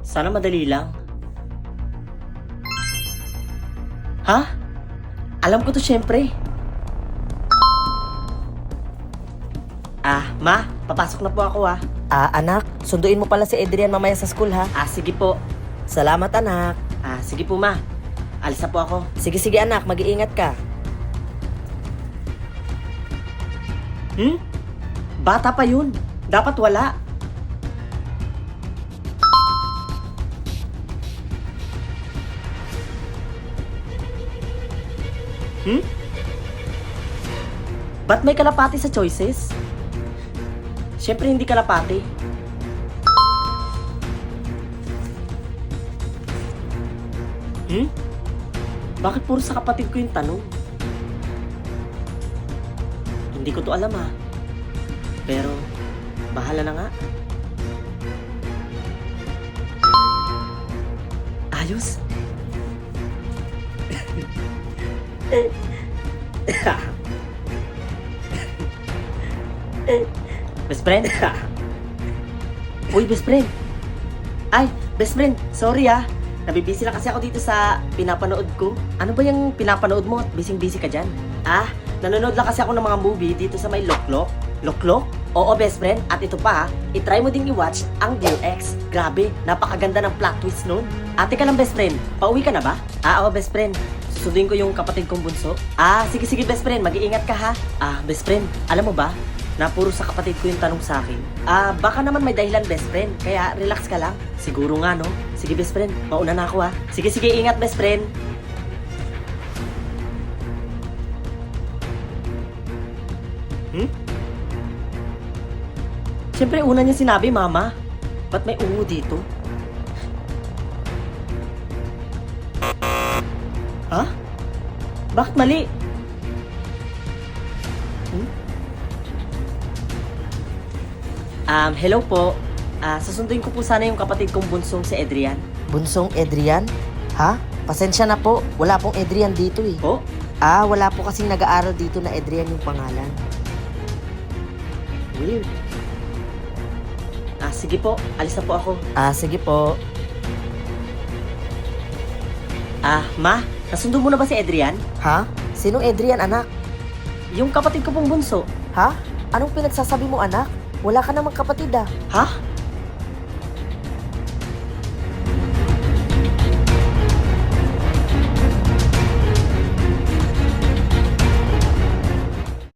Sana madali lang. Ha? Alam ko to syempre. Ma, papasok na po ako Anak, sunduin mo pala si Adrian mamaya sa school ha. Sige po. Salamat anak. Sige po ma. Alis na po ako. Sige anak, mag-iingat ka. Bata pa yun. Dapat wala. Ba't may kalapati sa choices? Siyempre hindi kalapati. Bakit puro sa kapatid ko yung tanong? Hindi ko to alam Pero, bahala na nga. Ayos. Best friend? Uy, best friend. Ay, best friend, sorry nabibisi lang kasi ako dito sa pinapanood ko. Ano ba yung pinapanood mo at busy-busy ka dyan? Nanonood lang kasi ako ng mga movie dito sa may Loklok. Loklok? Oo, best friend. At ito pa itry mo ding i-watch ang Dear Ex. Grabe, napakaganda ng plot twist nun. Teka lang, best friend. Pauwi ka na ba? Oo, best friend. Susunduin ko yung kapatid kong bunso. Sige, best friend. Mag-iingat ka ha. Best friend, alam mo ba? Na puro sa kapatid ko yung tanong sa akin. Baka naman may dahilan, best friend. Kaya relax ka lang. Siguro nga, no? Sige, best friend. Mauna na ako Sige, ingat, best friend. Siyempre, una niya sinabi, mama. Ba't may ungo dito? Bakit mali? Hello po. Susunduin ko po sana yung kapatid kong bunsong si Adrian. Bunsong Adrian? Ha? Pasensya na po, wala pong Adrian dito eh. Po? Wala po kasing nag-aaral dito na Adrian yung pangalan. Weird. Sige po. Alis na po ako. Sige po. Ma, nasundo mo na ba si Adrian? Ha? Sinong Adrian anak? Yung kapatid ko pong bunso. Ha? Anong pinagsasabi mo anak? Wala ka namang kapatid Ha?